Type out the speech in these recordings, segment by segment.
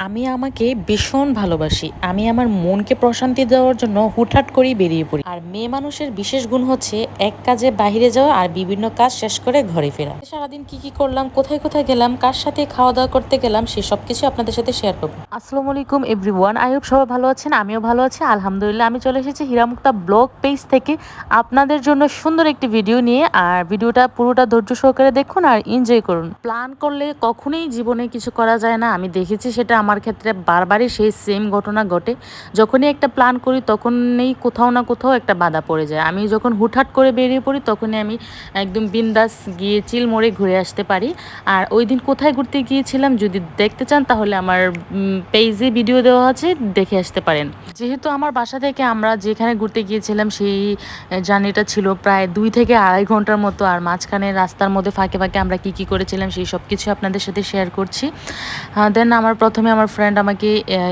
আমি আমাকে ভীষণ ভালোবাসি। আমি আমার মনকে প্রশান্তি দেওয়ার জন্য হুটহাট করেই বেরিয়ে পড়ি। আর মেয়ে মানুষের বিশেষ গুণ হচ্ছে এক কাজে বাহিরে যাওয়া আর বিভিন্ন কাজ শেষ করে ঘরে ফেরা। সারাদিন কি কি করলাম, কোথায় কোথায় গেলাম, কার সাথে খাওয়া দাওয়া করতে গেলাম, সে সবকিছু আপনাদের সাথে শেয়ার করবো। আসসালামু আলাইকুম এভরিওয়ান, আই হোপ সবাই ভালো আছেন, আমিও ভালো আছি আলহামদুলিল্লাহ। আমি চলে এসেছি হীরামুক্তা ব্লগ পেজ থেকে আপনাদের জন্য সুন্দর একটি ভিডিও নিয়ে। আর ভিডিওটা পুরোটা ধৈর্য সহকারে দেখুন আর এনজয় করুন। প্ল্যান করলে কখনোই জীবনে কিছু করা যায় না, আমি দেখেছি সেটা আমার ক্ষেত্রে বারবারই সেই সেম ঘটনা ঘটে। যখনই একটা প্ল্যান করি তখনই কোথাও না কোথাও একটা বাধা পড়ে যায়। আমি যখন হুটহাট করে বেরিয়ে পড়ি তখনই আমি একদম বিন্দাস গিয়ে চিলমোড়ে ঘুরে আসতে পারি। আর ওই দিন কোথায় ঘুরতে গিয়েছিলাম যদি দেখতে চান তাহলে আমার পেজে ভিডিও দেওয়া আছে, দেখে আসতে পারেন। যেহেতু আমার বাসা থেকে আমরা যেখানে ঘুরতে গিয়েছিলাম সেই জার্নিটা ছিল প্রায় 2 থেকে আড়াই ঘন্টার মতো। আর মাঝখানে রাস্তার মধ্যে ফাঁকে ফাঁকে আমরা কি কি করেছিলাম সেই সব কিছু আপনাদের সাথে শেয়ার করছি। দেন প্রথমে আমার ফ্রেন্ড আমাকে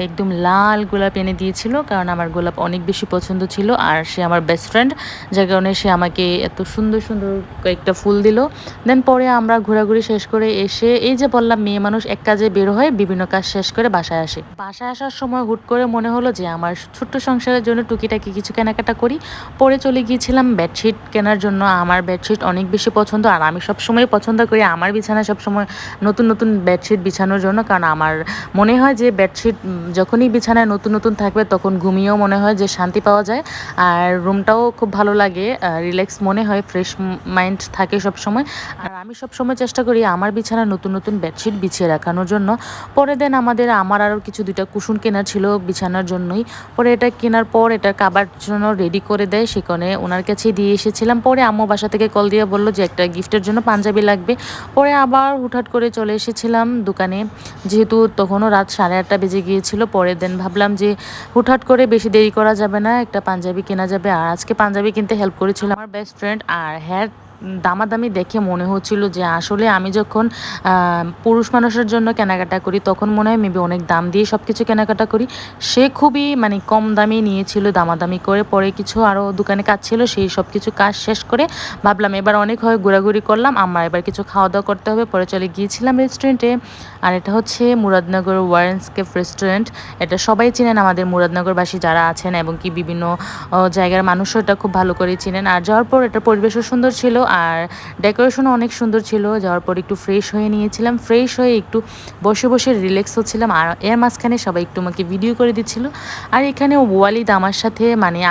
একদম লাল গোলাপ এনে দিয়েছিল, কারণ আমার গোলাপ অনেক বেশি পছন্দ ছিল আর সে আমার বেস্ট ফ্রেন্ড, যার কারণে সে আমাকে এত সুন্দর সুন্দর কয়েকটা ফুল দিল। দেন পরে আমরা ঘোরাঘুরি শেষ করে এসে, এই যে বললাম মেয়ে মানুষ এক কাজে বের হয়ে বিভিন্ন কাজ শেষ করে বাসায় আসে। বাসায় আসার সময় হুট করে মনে হলো যে আমার ছোট্ট সংসারের জন্য টুকিটাকি কিছু কেনাকাটা করি। পরে চলে গিয়েছিলাম বেডশিট কেনার জন্য। আমার বেডশিট অনেক বেশি পছন্দ আর আমি সবসময় পছন্দ করি আমার বিছানায় সবসময় নতুন নতুন বেডশিট বিছানোর জন্য, কারণ আমার মনে হয় যে বেডশিট যখনই বিছানায় নতুন নতুন থাকবে তখন ঘুমিয়েও মনে হয় যে শান্তি পাওয়া যায় আর রুমটাও খুব ভালো লাগে, রিল্যাক্স মনে হয়, ফ্রেশ মাইন্ড থাকে সবসময়। আর আমি সবসময় চেষ্টা করি আমার বিছানায় নতুন নতুন বেডশিট বিছিয়ে রাখানোর জন্য। পরে দেন আমার আরও কিছু 2টা কুশন কেনার ছিল বিছানার জন্যই। পরে এটা কেনার পর এটা কাবার জন্য রেডি করে দেয়, সেখানে ওনার কাছে দিয়ে এসেছিলাম। পরে আম্মু বাসা থেকে কল দিয়ে বললো যে একটা গিফটের জন্য পাঞ্জাবি লাগবে। পরে আবার হুটহাট করে চলে এসেছিলাম দোকানে, যেহেতু তখনও রাত 8:30 বেজে গিয়েছিল। পরে দেন ভাবলাম যে হুটহাট করে বেশি দেরি করা যাবে না, একটা পাঞ্জাবি কেনা যাবে। আর আজকে পাঞ্জাবি কিনতে হেল্প করেছিল আমার বেস্ট ফ্রেন্ড। আর হ্যাঁ, দামাদামি দেখে মনে হচ্ছিল যে আসলে আমি যখন পুরুষ মানুষের জন্য কেনাকাটা করি তখন মনে হয় মেবি অনেক দাম দিয়ে সব কিছু কেনাকাটা করি। সে খুবই কম দামে নিয়েছিল দামাদামি করে। পরে কিছু আরও দোকানে কাজ ছিল, সেই সব কিছু কাজ শেষ করে ভাবলাম এবার অনেক হয় ঘোরাঘুরি করলাম, আমরা এবার কিছু খাওয়া দাওয়া করতে হবে। পরে চলে গিয়েছিলাম রেস্টুরেন্টে। আর এটা হচ্ছে মুরাদনগর ওয়ারেন্সকেপ রেস্টুরেন্ট। এটা সবাই চিনেন আমাদের মুরাদনগরবাসী যারা আছেন, এবং কি বিভিন্ন জায়গার মানুষও এটা খুব ভালো করে চিনেন। আর যাওয়ার পর এটার পরিবেশও সুন্দর ছিল আর ডেকোরেশনও অনেক সুন্দর ছিল। যাওয়ার পর একটু ফ্রেশ হয়ে নিয়েছিলাম, ফ্রেশ হয়ে একটু বসে বসে রিল্যাক্স হচ্ছিলাম। আর এর মাঝখানে সবাই একটু আমাকে ভিডিও করে দিচ্ছিল। আর এখানে ওয়ালিদ আমার সাথে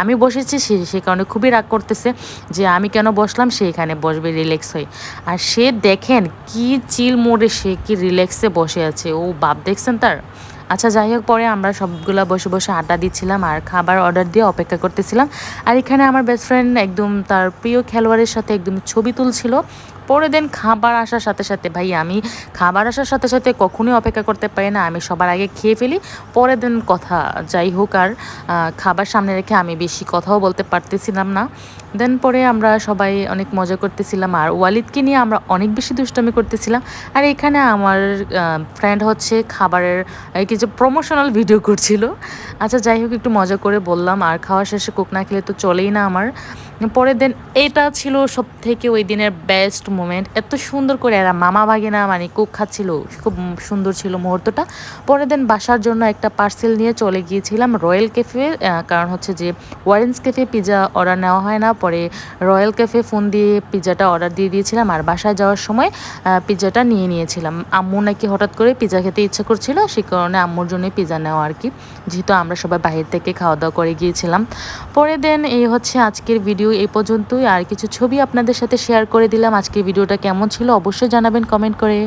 আমি বসেছি, সে কারণে খুবই রাগ করতেছে যে আমি কেন বসলাম, সে এখানে বসবে রিল্যাক্স হয়ে। আর সে দেখেন কি চিল মোডে সে কি রিল্যাক্সে বসে আছে, ও বাপ দেখছেন তার। আচ্ছা যাই হোক, পরে আমরা সবগুলা বসে বসে আড্ডা দিচ্ছিলাম আর খাবার অর্ডার দিয়ে অপেক্ষা করতেছিলাম। আর এখানে আমার বেস্ট ফ্রেন্ড একদম তার প্রিয় খেলোয়াড়ের সাথে একদম ছবি তুলছিল। পরে দেন খাবার আসার সাথে সাথে, ভাই আমি খাবার আসার সাথে সাথে কখনোই অপেক্ষা করতে পারি না, আমি সবার আগে খেয়ে ফেলি, পরে দেন কথা। যাই হোক, আর খাবার সামনে রেখে আমি বেশি কথাও বলতে পারতেছিলাম না। দেন পরে আমরা সবাই অনেক মজা করতেছিলাম আর ওয়ালিদকে নিয়ে আমরা অনেক বেশি দুষ্টামি করতেছিলাম। আর এখানে আমার ফ্রেন্ড হচ্ছে খাবারের কিছু প্রমোশনাল ভিডিও করছিল। আচ্ছা যাই হোক, একটু মজা করে বললাম। আর খাওয়া শেষে কোক না খেলে তো চলেই না আমার। পরের দিন এটা ছিল সব থেকে ওই দিনের বেস্ট মোমেন্ট। এত সুন্দর করে এরা মামা ভাগিনা কোক খাচ্ছিল, খুব সুন্দর ছিল মুহূর্তটা। পরের দিন বাসার জন্য একটা পার্সেল নিয়ে চলে গিয়েছিলাম রয়্যাল ক্যাফে, কারণ হচ্ছে যে ওয়ারেন্স ক্যাফে পিৎজা অর্ডার নেওয়া হয় না। পরে রয়্যাল ক্যাফে ফোন দিয়ে পিৎজাটা অর্ডার দিয়ে দিয়েছিলাম আর বাসায় যাওয়ার সময় পিৎজাটা নিয়ে নিয়েছিলাম। আম্মু নাকি হঠাৎ করে পিৎজা খেতে ইচ্ছা করছিল, সে কারণে আম্মুর জন্য পিৎজা নেওয়া আর কি, যেহেতু আমরা সবাই বাহির থেকে খাওয়া দাওয়া করে গিয়েছিলাম। পরে দেন এই হচ্ছে আজকের ভিডিও এই পর্যন্তই। আর কিছু ছবি আপনাদের সাথে শেয়ার করে দিলাম। আজকের ভিডিওটা কেমন ছিল অবশ্যই জানাবেন কমেন্ট করে।